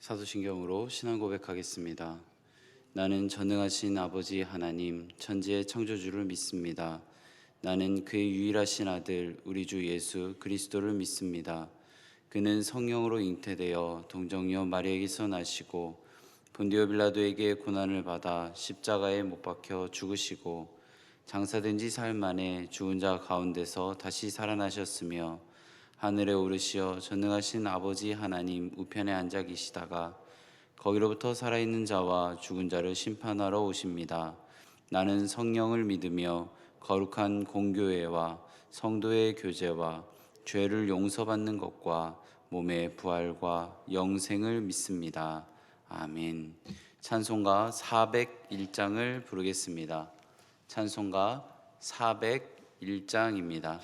사도신경으로 신앙 고백하겠습니다. 나는 전능하신 아버지 하나님 천지의 창조주를 믿습니다. 나는 그의 유일하신 아들 우리 주 예수 그리스도를 믿습니다. 그는 성령으로 잉태되어 동정녀 마리아에게서 나시고 본디오 빌라도에게 고난을 받아 십자가에 못 박혀 죽으시고 장사된 지 사흘 만에 죽은 자 가운데서 다시 살아나셨으며 하늘에 오르시어 전능하신 아버지 하나님 우편에 앉아 계시다가 거기로부터 살아있는 자와 죽은 자를 심판하러 오십니다. 나는 성령을 믿으며 거룩한 공교회와 성도의 교제와 죄를 용서받는 것과 몸의 부활과 영생을 믿습니다. 아멘. 찬송가 401장을 부르겠습니다. 찬송가 401장입니다.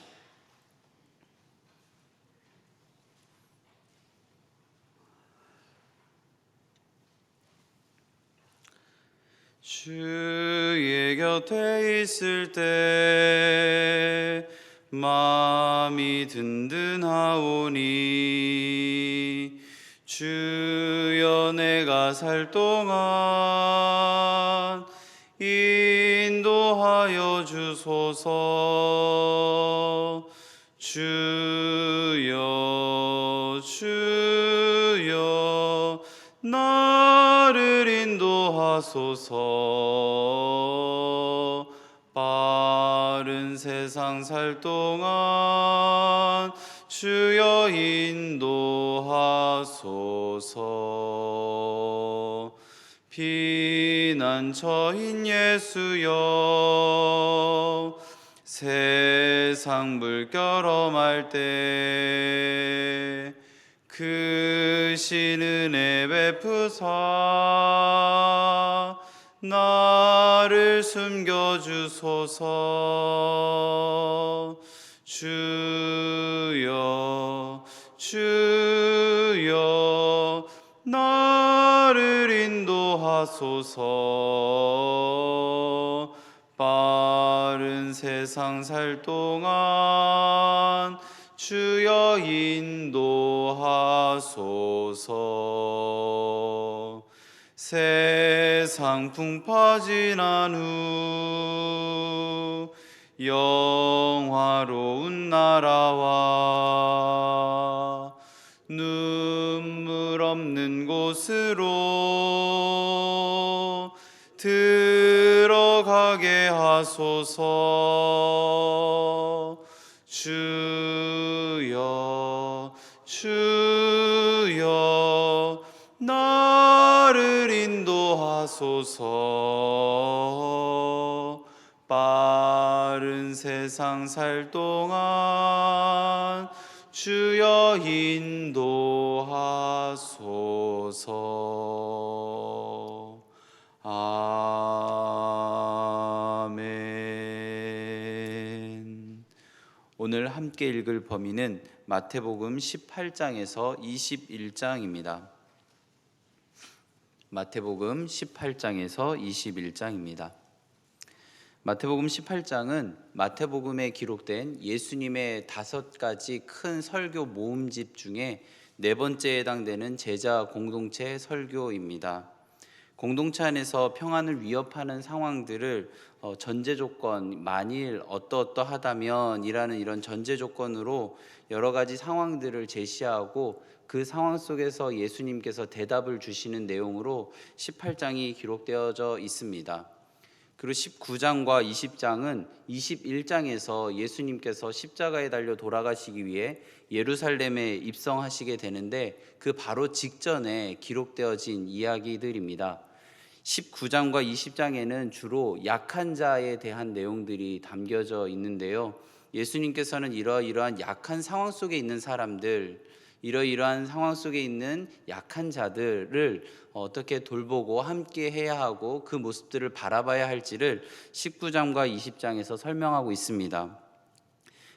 주의 곁에 있을 때 마음이 든든하오니 주여 내가 살 동안 인도하여 주소서. 주여 주여 나를 인도하소서. 빠른 세상 살 동안 주여 인도하소서. 피난처인 예수여 세상 물결엄할 때 크신 은혜 베푸사 나를 숨겨주소서. 주여 주여 나를 인도하소서. 빠른 세상 살 동안 주여 인도하소서. 세상 풍파 지난 후 영화로운 나라와 눈물 없는 곳으로 들어가게 하소서. 주여 주여 나를 인도하소서. 빠른 세상 살 동안 주여 인도하소서. 아멘. 오늘 함께 읽을 범위는 마태복음 18장에서 21장입니다. 마태복음 18장에서 21장입니다. 마태복음 18장은 마태복음에 기록된 예수님의 5가지 큰 설교 모음집 중에 네 번째에 해당되는 제자 공동체 설교입니다. 공동체 안에서 평안을 위협하는 상황들을 전제 조건, 만일 어떠하다면 이라는 이런 전제 조건으로 여러 가지 상황들을 제시하고 그 상황 속에서 예수님께서 대답을 주시는 내용으로 18장이 기록되어져 있습니다. 그리고 19장과 20장은 21장에서 예수님께서 십자가에 달려 돌아가시기 위해 예루살렘에 입성하시게 되는데 그 바로 직전에 기록되어진 이야기들입니다. 19장과 20장에는 주로 약한 자에 대한 내용들이 담겨져 있는데요. 예수님께서는 이러이러한 약한 상황 속에 있는 사람들, 이러이러한 상황 속에 있는 약한 자들을 어떻게 돌보고 함께 해야 하고 그 모습들을 바라봐야 할지를 19장과 20장에서 설명하고 있습니다.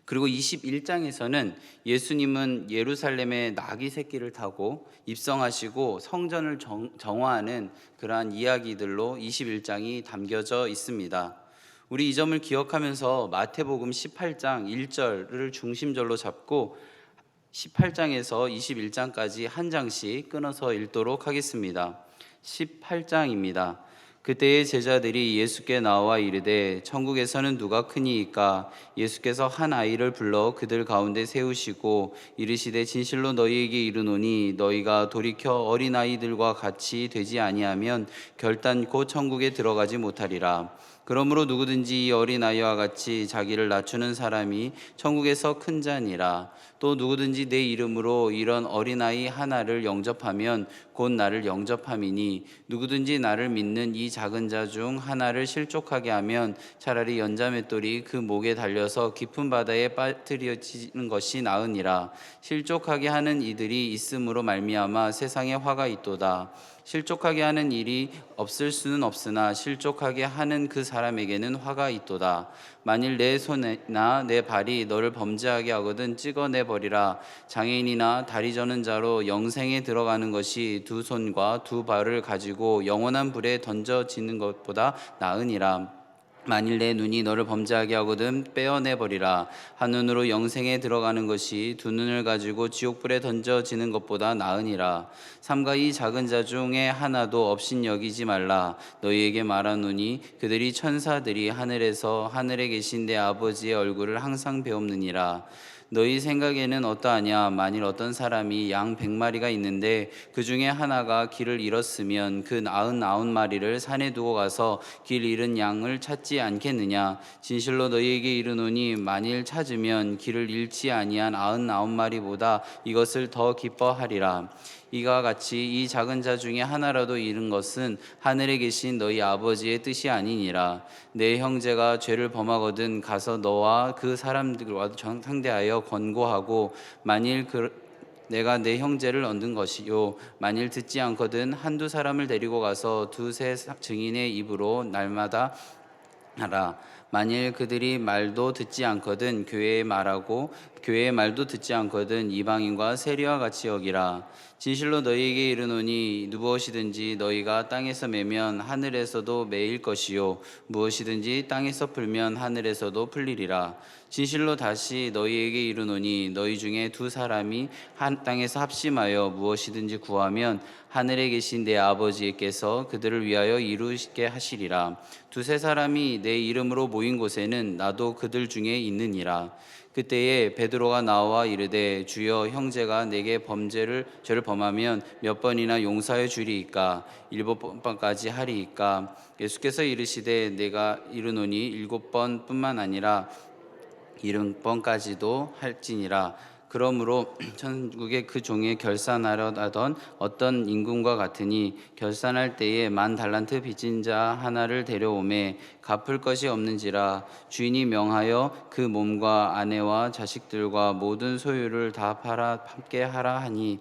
그리고 21장에서는 예수님은 예루살렘에 나귀 새끼를 타고 입성하시고 성전을 정화하는 그러한 이야기들로 21장이 담겨져 있습니다. 우리 이 점을 기억하면서 마태복음 18장 1절을 중심절로 잡고 18장에서 21장까지 한 장씩 끊어서 읽도록 하겠습니다. 18장입니다. 그때의 제자들이 예수께 나와 이르되 천국에서는 누가 크니이까? 예수께서 한 아이를 불러 그들 가운데 세우시고 이르시되 진실로 너희에게 이르노니 너희가 돌이켜 어린아이들과 같이 되지 아니하면 결단코 천국에 들어가지 못하리라. 그러므로 누구든지 이 어린아이와 같이 자기를 낮추는 사람이 천국에서 큰 자니라. 또 누구든지 내 이름으로 이런 어린아이 하나를 영접하면 곧 나를 영접함이니 누구든지 나를 믿는 이 작은 자 중 하나를 실족하게 하면 차라리 연자맷돌이 그 목에 달려서 깊은 바다에 빠뜨려지는 것이 나으니라. 실족하게 하는 이들이 있음으로 말미암아 세상에 화가 있도다. 실족하게 하는 일이 없을 수는 없으나 실족하게 하는 그 사람에게는 화가 있도다. 만일 내 손이나 내 발이 너를 범죄하게 하거든 찍어내 버리라. 장애인이나 다리 저는 자로 영생에 들어가는 것이 두 손과 두 발을 가지고 영원한 불에 던져지는 것보다 나으니라. 만일 내 눈이 너를 범죄하게 하거든 빼어내버리라. 한 눈으로 영생에 들어가는 것이 두 눈을 가지고 지옥불에 던져지는 것보다 나으니라. 삼가 이 작은 자 중에 하나도 업신여기지 말라. 너희에게 말하노니 그들이 천사들이 하늘에서 하늘에 계신 내 아버지의 얼굴을 항상 배옵느니라. 너희 생각에는 어떠하냐? 만일 어떤 사람이 양 100마리가 있는데 그 중에 하나가 길을 잃었으면 그 99마리를 산에 두고 가서 길 잃은 양을 찾지 않겠느냐? 진실로 너희에게 이르노니 만일 찾으면 길을 잃지 아니한 99마리보다 이것을 더 기뻐하리라. 이와 같이 이 작은 자 중에 하나라도 잃은 것은 하늘에 계신 너희 아버지의 뜻이 아니니라. 내 형제가 죄를 범하거든 가서 너와 그 사람들과 상대하여 권고하고 만일 내가 내 형제를 얻는 것이요 만일 듣지 않거든 한두 사람을 데리고 가서 두세 증인의 입으로 날마다 하라. 만일 그들이 말도 듣지 않거든 교회의 말하고 교회의 말도 듣지 않거든 이방인과 세리와 같이 여기라. 진실로 너희에게 이르노니 무엇이든지 너희가 땅에서 매면 하늘에서도 매일 것이요 무엇이든지 땅에서 풀면 하늘에서도 풀리리라. 진실로 다시 너희에게 이르노니 너희 중에 두 사람이 한 땅에서 합심하여 무엇이든지 구하면 하늘에 계신 내 아버지께서 그들을 위하여 이루게 하시리라. 두세 사람이 내 이름으로 모인 곳에는 나도 그들 중에 있느니라. 그때에 베드로가 나와 이르되 주여 형제가 내게 죄를 범하면 몇 번이나 용서해 주리이까? 7번까지 하리이까? 예수께서 이르시되 내가 이르노니 7번뿐만 아니라 70번까지도 할지니라. 그러므로 천국의 그 종에 결산하려 하던 어떤 임금과 같으니 결산할 때에 10달란트 빚진 자 하나를 데려오매 갚을 것이 없는지라. 주인이 명하여 그 몸과 아내와 자식들과 모든 소유를 다 팔아 함께 하라 하니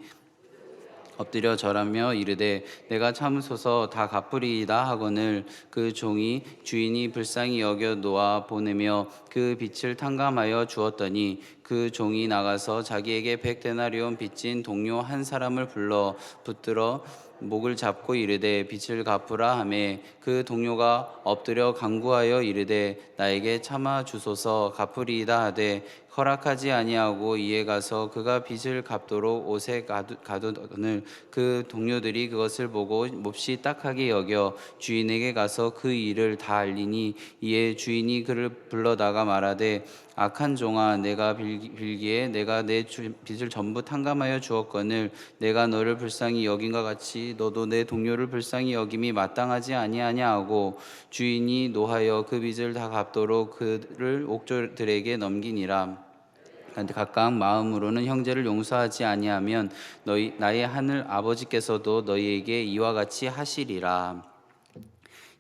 엎드려 절하며 이르되 내가 참으소서 다 갚으리이다 하거늘 그 종이 주인이 불쌍히 여겨 놓아 보내며 그 빚을 탕감하여 주었더니 그 종이 나가서 자기에게 100데나리온 빚진 동료 한 사람을 불러 붙들어 목을 잡고 이르되 빚을 갚으라 하매 그 동료가 엎드려 간구하여 이르되 나에게 참아 주소서 갚으리이다 하되 허락하지 아니하고 이에 가서 그가 빚을 갚도록 옷에 가두거늘 그 동료들이 그것을 보고 몹시 딱하게 여겨 주인에게 가서 그 일을 다 알리니 이에 주인이 그를 불러다가 말하되 악한 종아 내가 빌기에 내가 내 빚을 전부 탕감하여 주었거늘 내가 너를 불쌍히 여긴과 같이 너도 내 동료를 불쌍히 여김이 마땅하지 아니하냐 하고 주인이 노하여 그 빚을 다 갚도록 그를 옥졸들에게 넘기니라. 각각 마음으로는 형제를 용서하지 아니하면 나의 하늘 아버지께서도 너희에게 이와 같이 하시리라.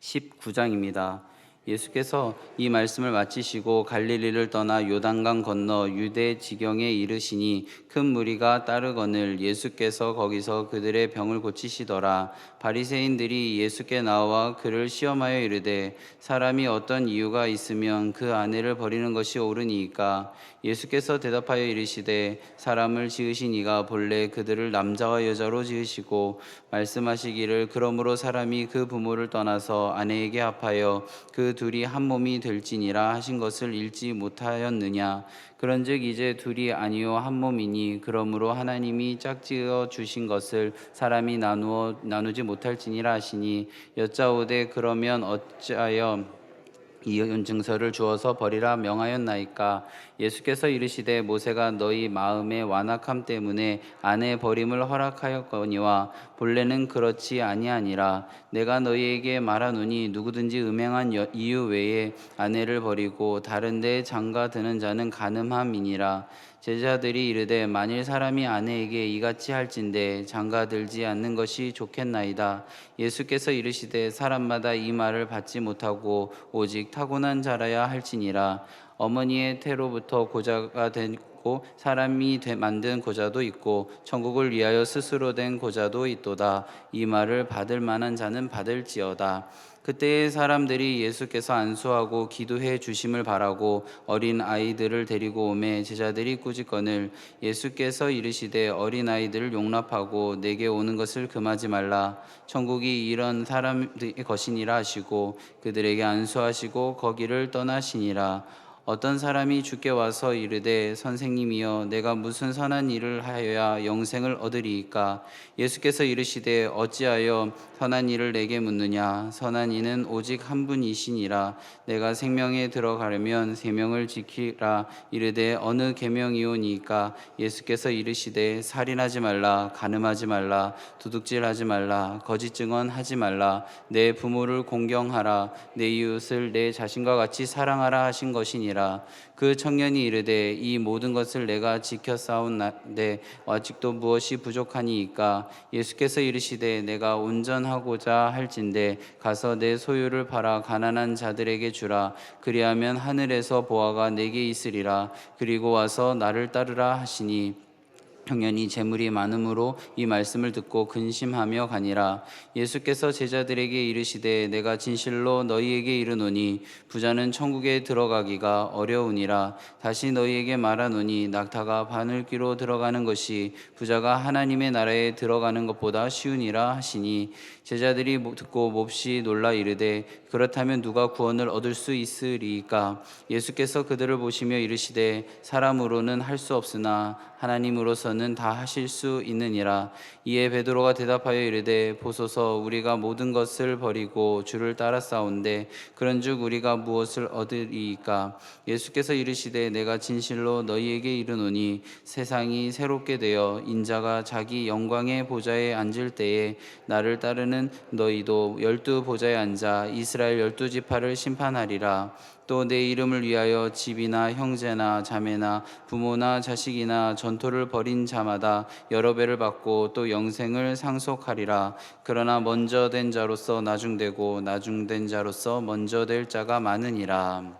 19장입니다. 예수께서 이 말씀을 마치시고 갈릴리를 떠나 요단강 건너 유대 지경에 이르시니 큰 무리가 따르거늘 예수께서 거기서 그들의 병을 고치시더라. 바리새인들이 예수께 나와 그를 시험하여 이르되 사람이 어떤 이유가 있으면 그 아내를 버리는 것이 옳으니이까? 예수께서 대답하여 이르시되 사람을 지으신 이가 본래 그들을 남자와 여자로 지으시고 말씀하시기를 그러므로 사람이 그 부모를 떠나서 아내에게 합하여 그 둘이 한 몸이 될지니라 하신 것을 읽지 못하였느냐. 그런즉 이제 둘이 아니요 한 몸이니 그러므로 하나님이 짝지어 주신 것을 사람이 나누지 못할지니라 하시니, 여짜오되 그러면 어찌하여 이혼 증서를 주어서 버리라 명하였나이까. 예수께서 이르시되 모세가 너희 마음의 완악함 때문에 아내 버림을 허락하였거니와 본래는 그렇지 아니하니라. 내가 너희에게 말하노니 누구든지 음행한 이유 외에 아내를 버리고 다른 데에 장가드는 자는 간음함이니라. 제자들이 이르되 만일 사람이 아내에게 이같이 할진대 장가들지 않는 것이 좋겠나이다. 예수께서 이르시되 사람마다 이 말을 받지 못하고 오직 타고난 자라야 할지니라. 어머니의 태로부터 고자가 되고 사람이 만든 고자도 있고 천국을 위하여 스스로 된 고자도 있도다. 이 말을 받을 만한 자는 받을지어다. 그때의 사람들이 예수께서 안수하고 기도해 주심을 바라고 어린 아이들을 데리고 오매 제자들이 꾸짖거늘, 예수께서 이르시되 어린 아이들을 용납하고 내게 오는 것을 금하지 말라. 천국이 이런 사람의 것이니라 하시고 그들에게 안수하시고 거기를 떠나시니라. 어떤 사람이 주께 와서 이르되 선생님이여 내가 무슨 선한 일을 하여야 영생을 얻으리이까. 예수께서 이르시되 어찌하여 선한 일을 내게 묻느냐. 선한 이는 오직 한 분이시니라. 내가 생명에 들어가려면 계명을 지키라. 이르되 어느 계명이오니까. 예수께서 이르시되 살인하지 말라, 간음하지 말라, 도둑질하지 말라, 거짓 증언하지 말라, 내 부모를 공경하라, 내 이웃을 내 자신과 같이 사랑하라 하신 것이니라. 그 청년이 이르되 이 모든 것을 내가 지켜 싸운데 아직도 무엇이 부족하니이까. 예수께서 이르시되 내가 온전하고자 할진대 가서 내 소유를 팔아 가난한 자들에게 주라. 그리하면 하늘에서 보화가 내게 있으리라. 그리고 와서 나를 따르라 하시니, 청년이 재물이 많음으로 이 말씀을 듣고 근심하며 가니라. 예수께서 제자들에게 이르시되 내가 진실로 너희에게 이르노니 부자는 천국에 들어가기가 어려우니라. 다시 너희에게 말하노니 낙타가 바늘귀로 들어가는 것이 부자가 하나님의 나라에 들어가는 것보다 쉬우니라 하시니, 제자들이 듣고 몹시 놀라 이르되 그렇다면 누가 구원을 얻을 수 있으리이까. 예수께서 그들을 보시며 이르시되 사람으로는 할 수 없으나 하나님으로서는 다 하실 수 있느니라. 이에 베드로가 대답하여 이르되 보소서, 우리가 모든 것을 버리고 주를 따라싸운데 그런즉 우리가 무엇을 얻으리이까. 예수께서 이르시되 내가 진실로 너희에게 이르노니 세상이 새롭게 되어 인자가 자기 영광의 보좌에 앉을 때에 나를 따르는 너희도 12 보좌에 앉아 이스라엘 12지파를 심판하리라. 또 내 이름을 위하여 집이나 형제나 자매나 부모나 자식이나 전토를 벌인 자마다 여러 배를 받고 또 영생을 상속하리라. 그러나 먼저 된 자로서 나중되고 나중된 자로서 먼저 될 자가 많으니라.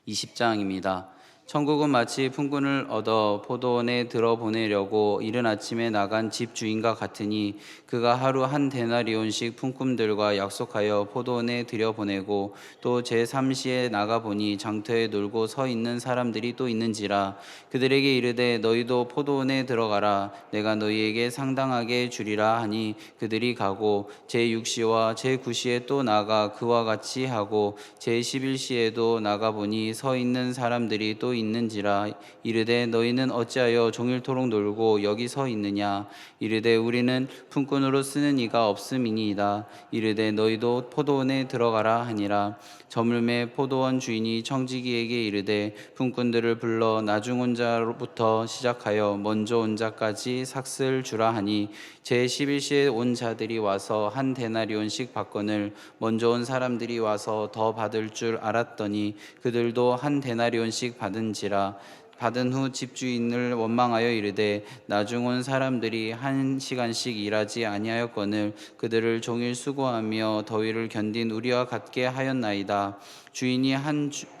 20장입니다. 천국은 마치 품꾼을 얻어 포도원에 들어보내려고 이른 아침에 나간 집주인과 같으니, 그가 하루 한 데나리온씩 품꾼들과 약속하여 포도원에 들여보내고 또 제3시에 나가보니 장터에 놀고 서 있는 사람들이 또 있는지라. 그들에게 이르되 너희도 포도원에 들어가라. 내가 너희에게 상당하게 주리라 하니 그들이 가고 제6시와 제9시에 또 나가 그와 같이 하고 제11시에도 나가보니 서 있는 사람들이 또 있는지라. 이르되 너희는 어찌하여 종일토록 놀고 여기 서 있느냐. 이르되 우리는 품꾼으로 쓰는 이가 없음이니이다. 이르되 너희도 포도원에 들어가라 하니라. 저물매 포도원 주인이 청지기에게 이르되 품꾼들을 불러 나중 온 자로부터 시작하여 먼저 온 자까지 삭슬 주라 하니, 제11시에 온 자들이 와서 한 데나리온씩 받거늘 먼저 온 사람들이 와서 더 받을 줄 알았더니 그들도 한 데나리온씩 받은지라. 받은 후 집주인을 원망하여 이르되 나중 온 사람들이 1시간씩 일하지 아니하였거늘 그들을 종일 수고하며 더위를 견딘 우리와 같게 하였나이다. 주인이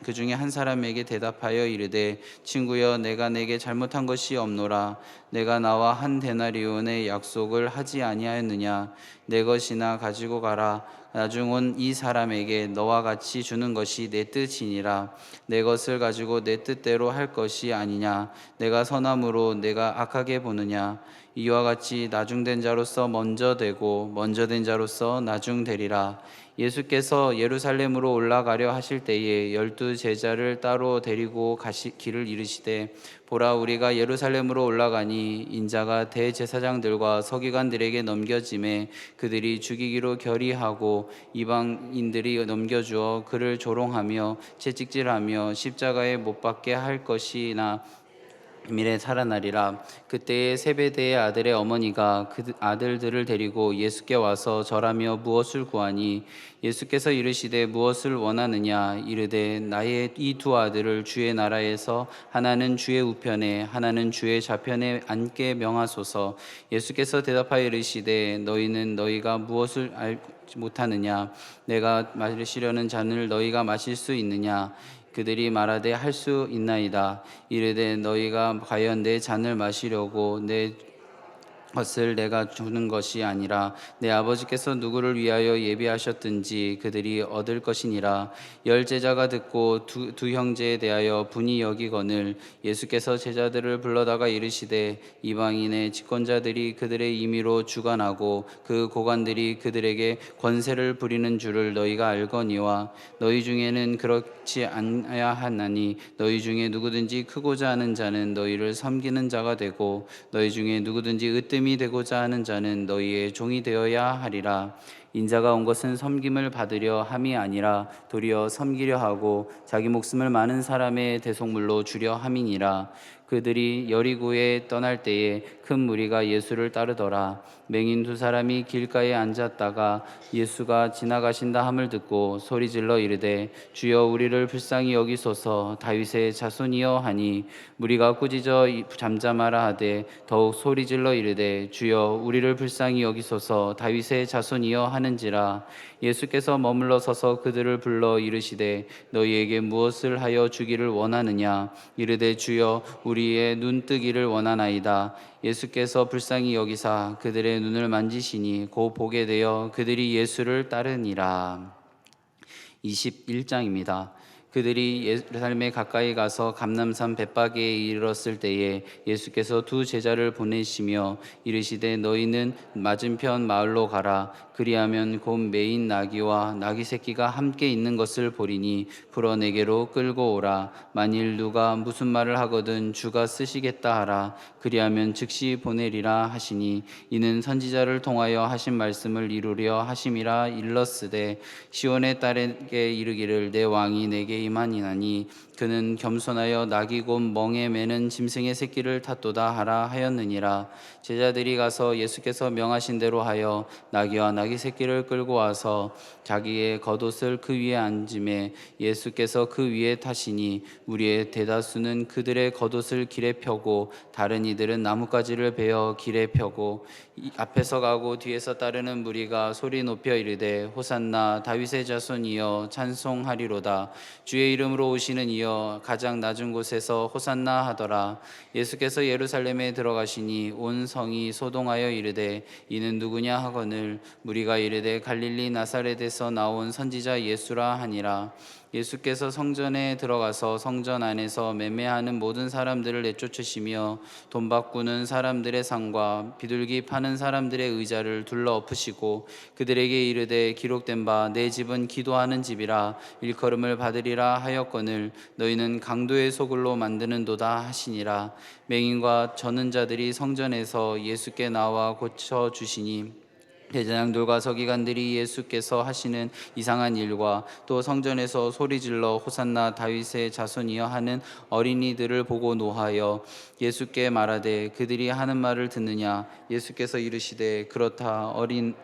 그 중에 한 사람에게 대답하여 이르되 친구여, 내가 내게 잘못한 것이 없노라. 내가 나와 한 데나리온의 약속을 하지 아니하였느냐. 내 것이나 가지고 가라. 나중 온 이 사람에게 너와 같이 주는 것이 내 뜻이니라. 내 것을 가지고 내 뜻대로 할 것이 아니냐. 내가 선함으로 내가 악하게 보느냐. 이와 같이 나중된 자로서 먼저 되고 먼저 된 자로서 나중되리라. 예수께서 예루살렘으로 올라가려 하실 때에 12 제자를 따로 데리고 길을 이르시되, 보라, 우리가 예루살렘으로 올라가니 인자가 대제사장들과 서기관들에게 넘겨짐에 그들이 죽이기로 결의하고 이방인들이 넘겨주어 그를 조롱하며 채찍질하며 십자가에 못 박게 할 것이나 미래 살아나리라. 그때에 세베대의 아들의 어머니가 그 아들들을 데리고 예수께 와서 절하며 무엇을 구하니, 예수께서 이르시되 무엇을 원하느냐. 이르되 나의 이 2 아들을 주의 나라에서 하나는 주의 우편에 하나는 주의 좌편에 앉게 명하소서. 예수께서 대답하여 이르시되 너희는 너희가 무엇을 알지 못하느냐. 내가 마시려는 잔을 너희가 마실 수 있느냐. 그들이 말하되 할 수 있나이다. 이르되 너희가 과연 내 잔을 마시려고 내 것을 내가 주는 것이 아니라 내 아버지께서 누구를 위하여 예비하셨든지 그들이 얻을 것이니라. 10 제자가 듣고 두 형제에 대하여 분이 여기거늘 예수께서 제자들을 불러다가 이르시되, 이방인의 집권자들이 그들의 임의로 주관하고 그 고관들이 그들에게 권세를 부리는 줄을 너희가 알거니와 너희 중에는 그렇지 않아야 하나니, 너희 중에 누구든지 크고자 하는 자는 너희를 섬기는 자가 되고 너희 중에 누구든지 으뜸이 되고자 하는 자는 너희의 종이 되어야 하리라. 인자가 온 것은 섬김을 받으려 함이 아니라 도리어 섬기려 하고 자기 목숨을 많은 사람의 대속물로 주려 함이니라. 그들이 여리고에 떠날 때에 큰 무리가 예수를 따르더라. 맹인 2 사람이 길가에 앉았다가 예수가 지나가신다 함을 듣고 소리질러 이르되, 주여 우리를 불쌍히 여기소서. 다윗의 자손이여 하니, 무리가 꾸짖어 잠잠하라 하되 더욱 소리질러 이르되, 주여 우리를 불쌍히 여기소서. 다윗의 자손이여 하는지라. 예수께서 머물러 서서 그들을 불러 이르시되, 너희에게 무엇을 하여 주기를 원하느냐. 이르되, 주여 우리의 눈 뜨기를 원하나이다. 예수께서 불쌍히 여기사 그들의 눈을 만지시니 곧 보게 되어 그들이 예수를 따르니라. 21장입니다. 그들이 예루살렘에 가까이 가서 감람산 벳바게에 이르렀을 때에 예수께서 2 제자를 보내시며 이르시되, 너희는 맞은편 마을로 가라. 그리하면 곧 매인 나귀와 나귀 새끼가 함께 있는 것을 보리니 풀어 내게로 끌고 오라. 만일 누가 무슨 말을 하거든 주가 쓰시겠다 하라. 그리하면 즉시 보내리라 하시니, 이는 선지자를 통하여 하신 말씀을 이루려 하심이라. 일렀으되, 시온의 딸에게 이르기를 내 왕이 내게 임하니나니 그는 겸손하여 나귀 곧 멍에 매는 짐승의 새끼를 탔도다 하라 하였느니라. 제자들이 가서 예수께서 명하신 대로 하여 나귀와 나귀 새끼를 끌고 와서 자기의 겉옷을 그 위에 앉음에 예수께서 그 위에 타시니, 무리의 대다수는 그들의 겉옷을 길에 펴고 다른 이들은 나뭇가지를 베어 길에 펴고, 앞에서 가고 뒤에서 따르는 무리가 소리 높여 이르되, 호산나 다윗의 자손이여 찬송하리로다. 주의 이름으로 오시는 이여 가장 낮은 곳에서 호산나 하더라. 예수께서 예루살렘에 들어가시니 온 성이 소동하여 이르되, 이는 누구냐 하거늘 무리가 이르되 갈릴리 나사렛에서 나온 선지자 예수라 하니라. 예수께서 성전에 들어가서 성전 안에서 매매하는 모든 사람들을 내쫓으시며 돈 바꾸는 사람들의 상과 비둘기 파는 사람들의 의자를 둘러 엎으시고 그들에게 이르되, 기록된 바 내 집은 기도하는 집이라 일컬음을 받으리라 하였거늘 너희는 강도의 소굴로 만드는도다 하시니라. 맹인과 젖는 자들이 성전에서 예수께 나와 고쳐 주시니, 대제사장들과 서기관들이 예수께서 하시는 이상한 일과 또 성전에서 소리질러 호산나 다윗의 자손이여 하는 어린이들을 보고 노하여 예수께 말하되, 그들이 하는 말을 듣느냐. 예수께서 이르시되, 그렇다. 어린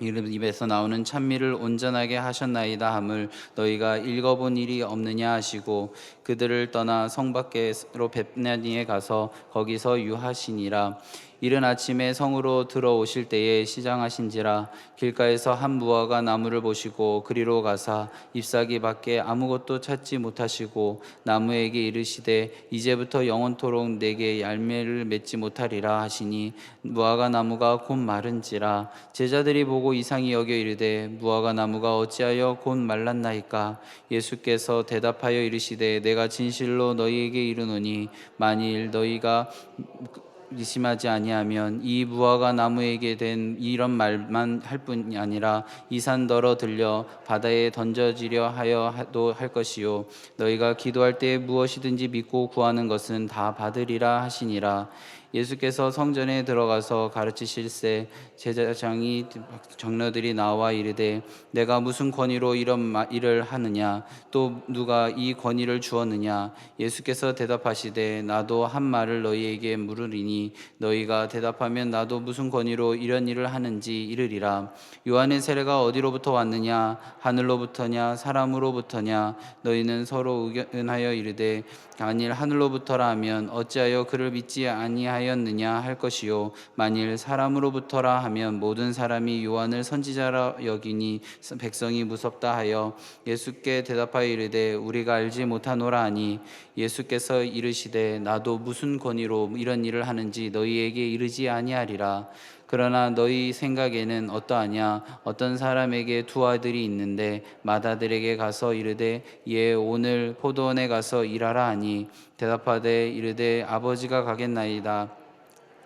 이름 입에서 나오는 찬미를 온전하게 하셨나이다 함을 너희가 읽어본 일이 없느냐 하시고, 그들을 떠나 성 밖으로 벳냐니에 가서 거기서 유하시니라. 이른 아침에 성으로 들어오실 때에 시장하신지라. 길가에서 한 무화과 나무를 보시고 그리로 가사 잎사귀 밖에 아무것도 찾지 못하시고 나무에게 이르시되, 이제부터 영원토록 내게 열매를 맺지 못하리라 하시니, 무화과 나무가 곧 마른지라. 제자들이 보고 이상히 여겨 이르되, 무화과 나무가 어찌하여 곧 말랐나이까. 예수께서 대답하여 이르시되, 내가 진실로 너희에게 이르노니 만일 너희가 의심하지 아니하면 이 무화과 나무에게 된 이런 말만 할 뿐이 아니라 이 산 너러 들려 바다에 던져지려 하여도 할 것이요 너희가 기도할 때 무엇이든지 믿고 구하는 것은 다 받으리라 하시니라. 예수께서 성전에 들어가서 가르치실새 제사장이 장로들이 나와 이르되 내가 무슨 권위로 이런 일을 하느냐 또 누가 이 권위를 주었느냐. 예수께서 대답하시되 나도 한 말을 너희에게 물으리니 너희가 대답하면 나도 무슨 권위로 이런 일을 하는지 이르리라. 요한의 세례가 어디로부터 왔느냐 하늘로부터냐 사람으로부터냐. 너희는 서로 의견하여 이르되 만일 하늘로부터라 하면 어찌하여 그를 믿지 아니하였느냐 할 것이요 만일 사람으로부터라 하면 모든 사람이 요한을 선지자라 여기니 백성이 무섭다 하여 예수께 대답하여 이르되 우리가 알지 못하노라 하니 예수께서 이르시되 나도 무슨 권위로 이런 일을 하는지 너희에게 이르지 아니하리라. 그러나 너희 생각에는 어떠하냐 어떤 사람에게 두 아들이 있는데 맏아들에게 가서 이르되 오늘 포도원에 가서 일하라 하니 대답하되 이르되 아버지가 가겠나이다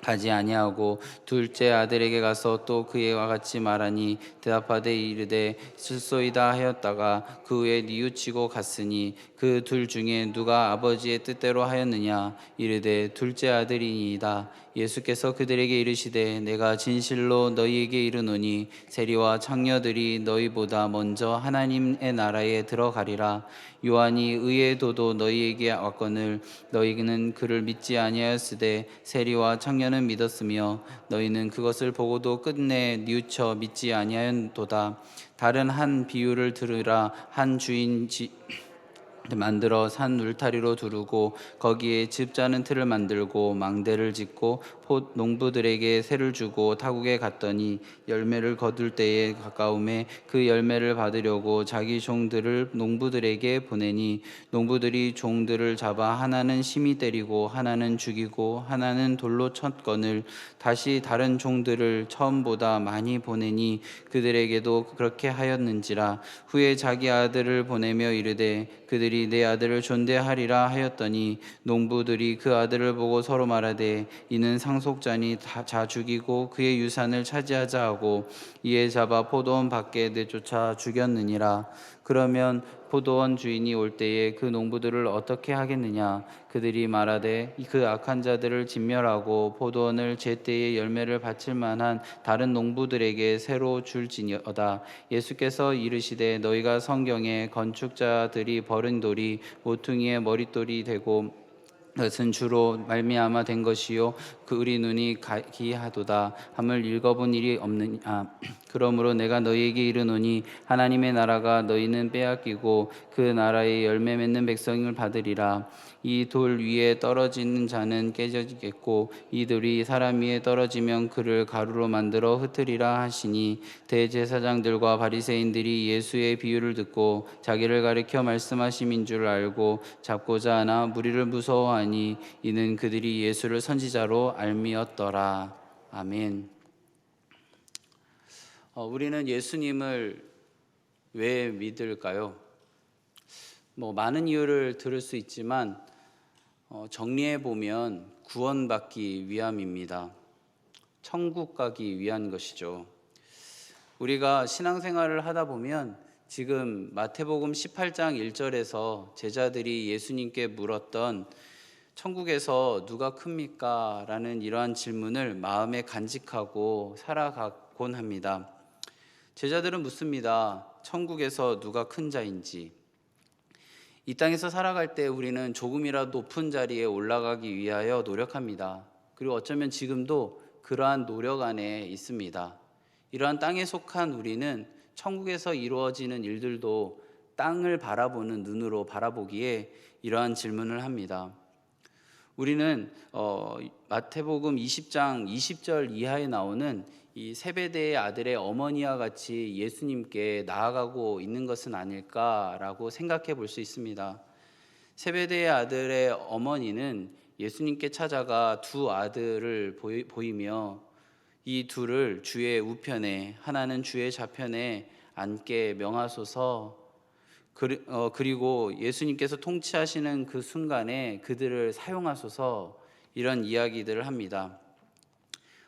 가지 아니하고 둘째 아들에게 가서 또 그와 같이 말하니 대답하되 이르되 실소이다 하였다가 그 후에 뉘우치고 갔으니 그 둘 중에 누가 아버지의 뜻대로 하였느냐 이르되 둘째 아들이니이다. 예수께서 그들에게 이르시되 내가 진실로 너희에게 이르노니 세리와 창녀들이 너희보다 먼저 하나님의 나라에 들어가리라. 요한이 의의 도도 너희에게 왔거늘 너희는 그를 믿지 아니하였으되 세리와 창녀는 믿었으며 너희는 그것을 보고도 끝내 뉘우쳐 믿지 아니하였도다. 다른 한 비유를 들으라. 한 주인 만들어 산 울타리로 두르고 거기에 집 짜는 틀을 만들고 망대를 짓고 농부들에게 세를 주고 타국에 갔더니 열매를 거둘 때에 가까움에 그 열매를 받으려고 자기 종들을 농부들에게 보내니 농부들이 종들을 잡아 하나는 심히 때리고 하나는 죽이고 하나는 돌로 쳤거늘 다시 다른 종들을 처음보다 많이 보내니 그들에게도 그렇게 하였는지라. 후에 자기 아들을 보내며 이르되 그들이 내 아들을 존대하리라 하였더니 농부들이 그 아들을 보고 서로 말하되 이는 상속자니 자 죽이고 그의 유산을 차지하자 하고 이에 잡아 포도원 밖에 내쫓아 죽였느니라. 그러면 포도원 주인이 올 때에 그 농부들을 어떻게 하겠느냐. 그들이 말하되 그 악한 자들을 진멸하고 포도원을 제때에 열매를 바칠 만한 다른 농부들에게 새로 줄지어다. 예수께서 이르시되 너희가 성경에 건축자들이 버린 돌이 모퉁이의 머릿돌이 되고 그것은 주로 말미암아 된 것이요 그의 눈이 기이하도다 함을 읽어본 일이 없느냐. 그러므로 내가 너희에게 이르노니 하나님의 나라가 너희는 빼앗기고 그 나라의 열매 맺는 백성을 받으리라. 이 돌 위에 떨어지는 자는 깨져지겠고 이 돌이 사람 위에 떨어지면 그를 가루로 만들어 흩으리라 하시니 대제사장들과 바리새인들이 예수의 비유를 듣고 자기를 가리켜 말씀하심인 줄 알고 잡고자 하나 무리를 무서워하니 이는 그들이 예수를 선지자로 알미었더라. 아멘. 우리는 예수님을 왜 믿을까요? 많은 이유를 들을 수 있지만 정리해 보면 구원받기 위함입니다. 천국 가기 위한 것이죠. 우리가 신앙생활을 하다 보면 지금 마태복음 18장 1절에서 제자들이 예수님께 물었던 천국에서 누가 큽니까? 라는 이러한 질문을 마음에 간직하고 살아가곤 합니다. 제자들은 묻습니다. 천국에서 누가 큰 자인지. 이 땅에서 살아갈 때 우리는 조금이라도 높은 자리에 올라가기 위하여 노력합니다. 그리고 어쩌면 지금도 그러한 노력 안에 있습니다. 이러한 땅에 속한 우리는 천국에서 이루어지는 일들도 땅을 바라보는 눈으로 바라보기에 이러한 질문을 합니다. 우리는 마태복음 20장 20절 이하에 나오는 이 세베대의 아들의 어머니와 같이 예수님께 나아가고 있는 것은 아닐까라고 생각해 볼 수 있습니다. 세베대의 아들의 어머니는 예수님께 찾아가 두 아들을 보이며 이 둘을 주의 우편에 하나는 주의 좌편에 앉게 명하소서. 그리고 예수님께서 통치하시는 그 순간에 그들을 사용하소서 이런 이야기들을 합니다.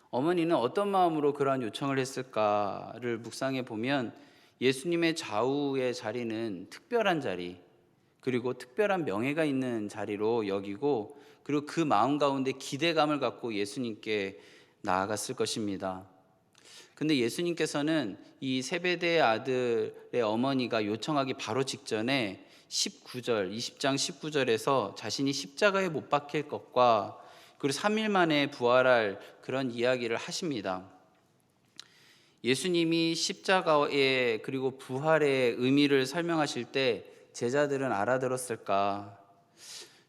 어머니는 어떤 마음으로 그러한 요청을 했을까를 묵상해 보면 예수님의 좌우의 자리는 특별한 자리, 그리고 특별한 명예가 있는 자리로 여기고, 그리고 그 마음 가운데 기대감을 갖고 예수님께 나아갔을 것입니다. 근데 예수님께서는 이 세베대의 아들의 어머니가 요청하기 바로 직전에 20장 19절에서 자신이 십자가에 못 박힐 것과 그리고 3일 만에 부활할 그런 이야기를 하십니다. 예수님이 십자가의 그리고 부활의 의미를 설명하실 때 제자들은 알아들었을까?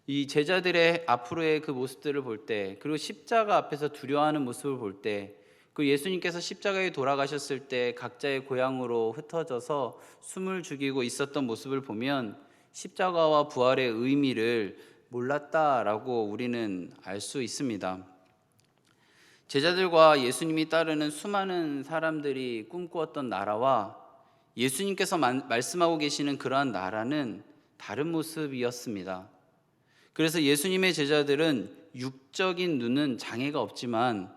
이 제자들의 앞으로의 그 모습들을 볼 때, 그리고 십자가 앞에서 두려워하는 모습을 볼 때, 그 예수님께서 십자가에 돌아가셨을 때 각자의 고향으로 흩어져서 숨을 죽이고 있었던 모습을 보면 십자가와 부활의 의미를 몰랐다라고 우리는 알 수 있습니다. 제자들과 예수님이 따르는 수많은 사람들이 꿈꾸었던 나라와 예수님께서 말씀하고 계시는 그러한 나라는 다른 모습이었습니다. 그래서 예수님의 제자들은 육적인 눈은 장애가 없지만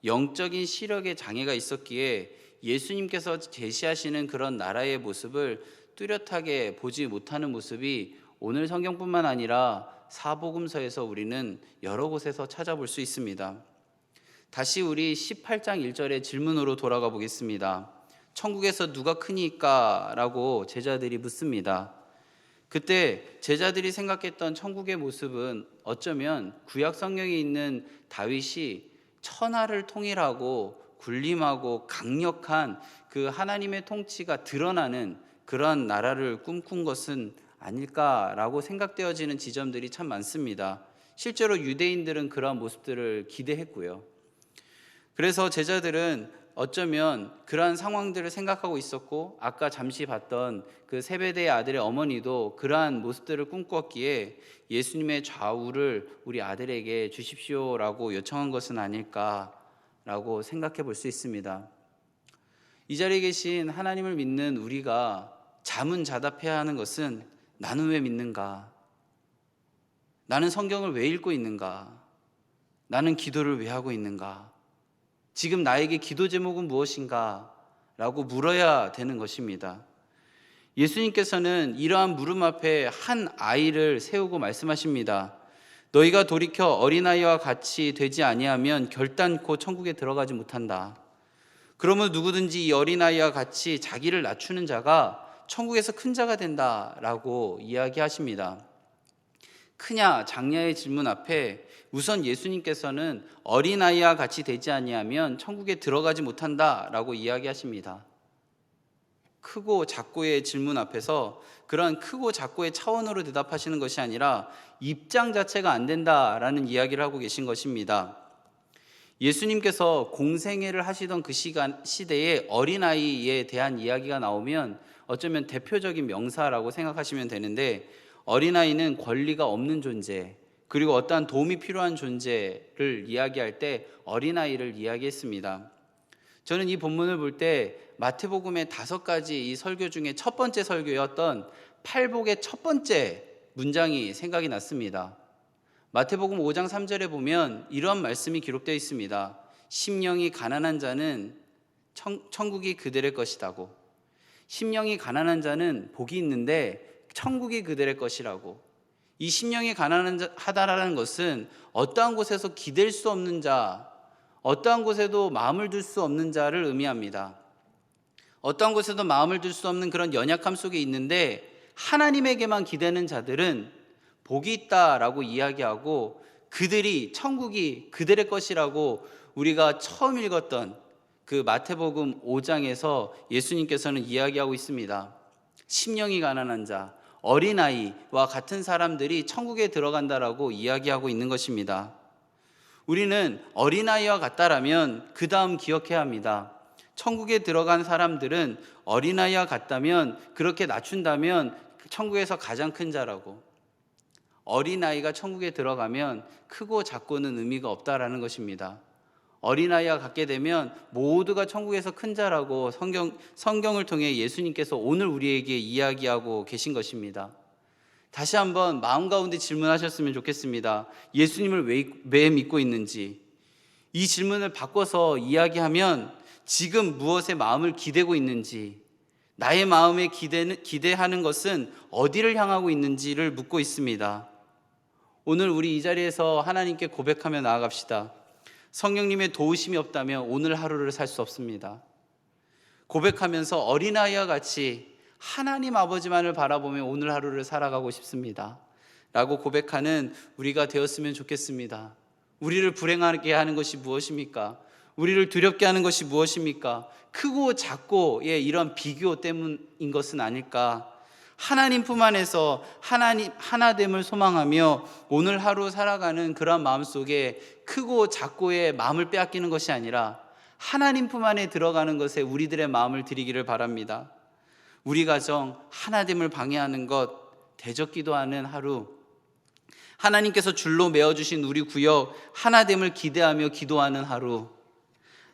영적인 시력에 장애가 있었기에 예수님께서 제시하시는 그런 나라의 모습을 뚜렷하게 보지 못하는 모습이 오늘 성경뿐만 아니라 사복음서에서 우리는 여러 곳에서 찾아볼 수 있습니다. 다시 우리 18장 1절의 질문으로 돌아가 보겠습니다. 천국에서 누가 크니까? 라고 제자들이 묻습니다. 그때 제자들이 생각했던 천국의 모습은 어쩌면 구약 성경에 있는 다윗이 천하를 통일하고 군림하고 강력한 그 하나님의 통치가 드러나는 그런 나라를 꿈꾼 것은 아닐까라고 생각되어지는 지점들이 참 많습니다. 실제로 유대인들은 그러한 모습들을 기대했고요. 그래서 제자들은 어쩌면 그러한 상황들을 생각하고 있었고, 아까 잠시 봤던 그 세베대의 아들의 어머니도 그러한 모습들을 꿈꾸었기에 예수님의 좌우를 우리 아들에게 주십시오라고 요청한 것은 아닐까라고 생각해 볼 수 있습니다. 이 자리에 계신 하나님을 믿는 우리가 자문자답해야 하는 것은 나는 왜 믿는가? 나는 성경을 왜 읽고 있는가? 나는 기도를 왜 하고 있는가? 지금 나에게 기도 제목은 무엇인가? 라고 물어야 되는 것입니다. 예수님께서는 이러한 물음 앞에 한 아이를 세우고 말씀하십니다. 너희가 돌이켜 어린아이와 같이 되지 아니하면 결단코 천국에 들어가지 못한다. 그러면 누구든지 이 어린아이와 같이 자기를 낮추는 자가 천국에서 큰 자가 된다라고 이야기하십니다. 크냐 작냐의 질문 앞에 우선 예수님께서는 어린아이와 같이 되지 아니하면 천국에 들어가지 못한다라고 이야기하십니다. 크고 작고의 질문 앞에서 그런 크고 작고의 차원으로 대답하시는 것이 아니라 입장 자체가 안 된다라는 이야기를 하고 계신 것입니다. 예수님께서 공생애를 하시던 그 시대에 어린아이에 대한 이야기가 나오면 어쩌면 대표적인 명사라고 생각하시면 되는데, 어린아이는 권리가 없는 존재, 그리고 어떠한 도움이 필요한 존재를 이야기할 때 어린아이를 이야기했습니다. 저는 이 본문을 볼 때 마태복음의 5가지 이 설교 중에 첫 번째 설교였던 팔복의 첫 번째 문장이 생각이 났습니다. 마태복음 5장 3절에 보면 이러한 말씀이 기록되어 있습니다. 심령이 가난한 자는 천국이 그들의 것이라고. 심령이 가난한 자는 복이 있는데 천국이 그들의 것이라고. 이 심령이 가난하다라는 것은 어떠한 곳에서 기댈 수 없는 자, 어떠한 곳에도 마음을 둘 수 없는 자를 의미합니다. 어떠한 곳에도 마음을 둘 수 없는 그런 연약함 속에 있는데 하나님에게만 기대는 자들은 복이 있다라고 이야기하고, 그들이 천국이 그들의 것이라고 우리가 처음 읽었던 그 마태복음 5장에서 예수님께서는 이야기하고 있습니다. 심령이 가난한 자, 어린아이와 같은 사람들이 천국에 들어간다라고 이야기하고 있는 것입니다. 우리는 어린아이와 같다라면 그 다음 기억해야 합니다. 천국에 들어간 사람들은 어린아이와 같다면, 그렇게 낮춘다면 천국에서 가장 큰 자라고. 어린아이가 천국에 들어가면 크고 작고는 의미가 없다라는 것입니다. 어린아이와 같게 되면 모두가 천국에서 큰 자라고 성경을 통해 예수님께서 오늘 우리에게 이야기하고 계신 것입니다. 다시 한번 마음 가운데 질문하셨으면 좋겠습니다. 예수님을 왜 믿고 있는지. 이 질문을 바꿔서 이야기하면 지금 무엇에 마음을 기대고 있는지, 나의 마음에 기대하는 것은 어디를 향하고 있는지를 묻고 있습니다. 오늘 우리 이 자리에서 하나님께 고백하며 나아갑시다. 성령님의 도우심이 없다면 오늘 하루를 살 수 없습니다. 고백하면서 어린아이와 같이 하나님 아버지만을 바라보며 오늘 하루를 살아가고 싶습니다 라고 고백하는 우리가 되었으면 좋겠습니다. 우리를 불행하게 하는 것이 무엇입니까? 우리를 두렵게 하는 것이 무엇입니까? 크고 작고의 이런 비교 때문인 것은 아닐까? 하나님 품 안에서 하나님 하나됨을 소망하며 오늘 하루 살아가는 그런 마음속에 크고 작고의 마음을 빼앗기는 것이 아니라 하나님 품 안에 들어가는 것에 우리들의 마음을 드리기를 바랍니다. 우리 가정 하나됨을 방해하는 것, 대적 기도하는 하루, 하나님께서 줄로 메어주신 우리 구역 하나됨을 기대하며 기도하는 하루,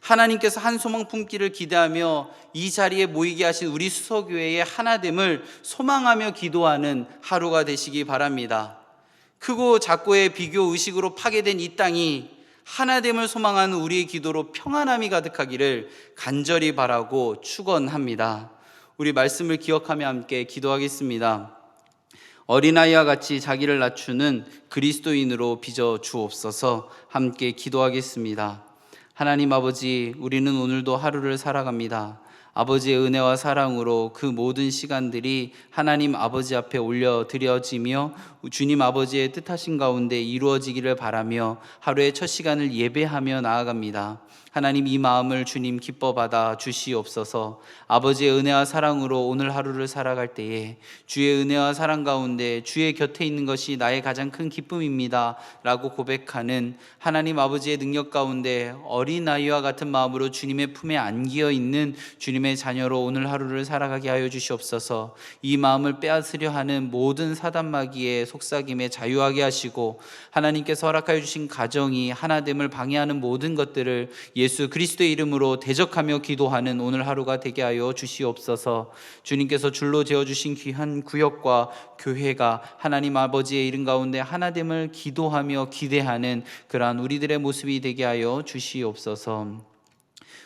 하나님께서 한 소망 품기를 기대하며 이 자리에 모이게 하신 우리 수서교회의 하나됨을 소망하며 기도하는 하루가 되시기 바랍니다. 크고 작고의 비교 의식으로 파괴된 이 땅이 하나됨을 소망하는 우리의 기도로 평안함이 가득하기를 간절히 바라고 축원합니다. 우리 말씀을 기억하며 함께 기도하겠습니다. 어린아이와 같이 자기를 낮추는 그리스도인으로 빚어 주옵소서. 함께 기도하겠습니다. 하나님 아버지, 우리는 오늘도 하루를 살아갑니다. 아버지의 은혜와 사랑으로 그 모든 시간들이 하나님 아버지 앞에 올려드려지며 주님 아버지의 뜻하신 가운데 이루어지기를 바라며 하루의 첫 시간을 예배하며 나아갑니다. 하나님, 이 마음을 주님 기뻐 받아 주시옵소서. 아버지의 은혜와 사랑으로 오늘 하루를 살아갈 때에 주의 은혜와 사랑 가운데 주의 곁에 있는 것이 나의 가장 큰 기쁨입니다 라고 고백하는 하나님 아버지의 능력 가운데 어린아이와 같은 마음으로 주님의 품에 안기어 있는 주님의 자녀로 오늘 하루를 살아가게 하여 주시옵소서. 이 마음을 빼앗으려 하는 모든 사단마귀의 속삭임에 자유하게 하시고 하나님께서 허락하여 주신 가정이 하나됨을 방해하는 모든 것들을 예수 그리스도의 이름으로 대적하며 기도하는 오늘 하루가 되게 하여 주시옵소서. 주님께서 줄로 재어주신 귀한 구역과 교회가 하나님 아버지의 이름 가운데 하나됨을 기도하며 기대하는 그러한 우리들의 모습이 되게 하여 주시옵소서.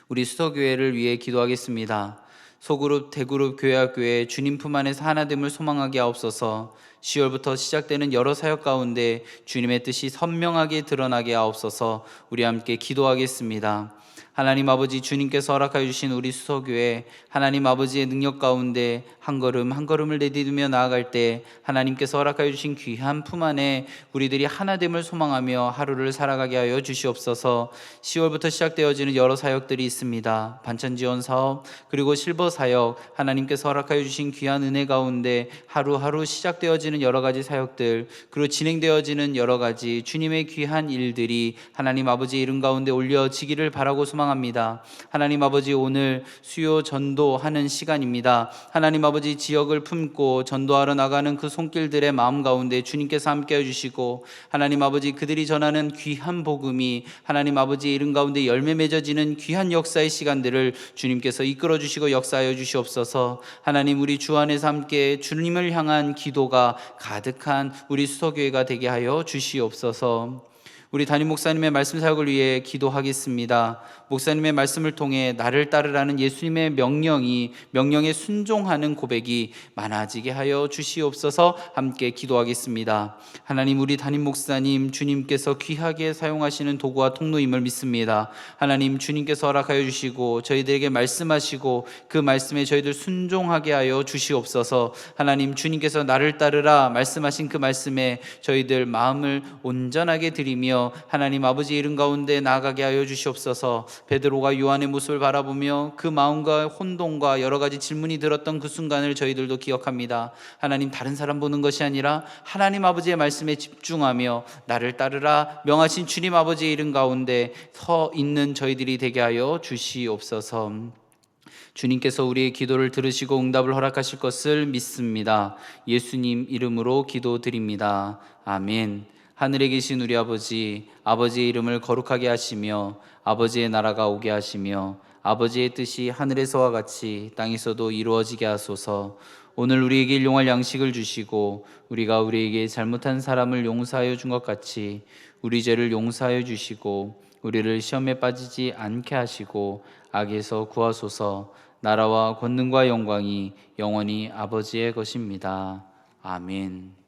우리 수서교회를 위해 기도하겠습니다. 소그룹, 대그룹, 교회학교에 주님 품 안에서 하나됨을 소망하게 하옵소서. 10월부터 시작되는 여러 사역 가운데 주님의 뜻이 선명하게 드러나게 하옵소서. 우리 함께 기도하겠습니다. 하나님 아버지, 주님께서 허락하여 주신 우리 수서교회 하나님 아버지의 능력 가운데 한 걸음 한 걸음을 내디디며 나아갈 때 하나님께서 허락하여 주신 귀한 품 안에 우리들이 하나됨을 소망하며 하루를 살아가게 하여 주시옵소서. 10월부터 시작되어지는 여러 사역들이 있습니다. 반찬 지원 사업, 그리고 실버 사역, 하나님께서 허락하여 주신 귀한 은혜 가운데 하루하루 시작되어지는 여러 가지 사역들, 그리고 진행되어지는 여러 가지 주님의 귀한 일들이 하나님 아버지의 이름 가운데 올려지기를 바라고 소망합니다. 하나님 아버지, 오늘 수요 전도하는 시간입니다. 하나님 아버지, 지역을 품고 전도하러 나가는 그 손길들의 마음 가운데 주님께서 함께해 주시고 하나님 아버지, 그들이 전하는 귀한 복음이 하나님 아버지의 이름 가운데 열매 맺어지는 귀한 역사의 시간들을 주님께서 이끌어 주시고 역사하여 주시옵소서. 하나님, 우리 주 안에서 함께 주님을 향한 기도가 가득한 우리 수서교회가 되게 하여 주시옵소서. 우리 담임 목사님의 말씀 사역을 위해 기도하겠습니다. 목사님의 말씀을 통해 나를 따르라는 예수님의 명령에 순종하는 고백이 많아지게 하여 주시옵소서. 함께 기도하겠습니다. 하나님, 우리 담임 목사님 주님께서 귀하게 사용하시는 도구와 통로임을 믿습니다. 하나님, 주님께서 허락하여 주시고 저희들에게 말씀하시고 그 말씀에 저희들 순종하게 하여 주시옵소서. 하나님, 주님께서 나를 따르라 말씀하신 그 말씀에 저희들 마음을 온전하게 드리며 하나님 아버지 이름 가운데 나아가게 하여 주시옵소서. 베드로가 요한의 모습을 바라보며 그 마음과 혼동과 여러 가지 질문이 들었던 그 순간을 저희들도 기억합니다. 하나님, 다른 사람 보는 것이 아니라 하나님 아버지의 말씀에 집중하며 나를 따르라 명하신 주님 아버지의 이름 가운데 서 있는 저희들이 되게 하여 주시옵소서. 주님께서 우리의 기도를 들으시고 응답을 허락하실 것을 믿습니다. 예수님 이름으로 기도드립니다. 아멘. 하늘에 계신 우리 아버지, 아버지의 이름을 거룩하게 하시며 아버지의 나라가 오게 하시며 아버지의 뜻이 하늘에서와 같이 땅에서도 이루어지게 하소서. 오늘 우리에게 일용할 양식을 주시고 우리가 우리에게 잘못한 사람을 용서하여 준 것 같이 우리 죄를 용서하여 주시고 우리를 시험에 빠지지 않게 하시고 악에서 구하소서. 나라와 권능과 영광이 영원히 아버지의 것입니다. 아멘.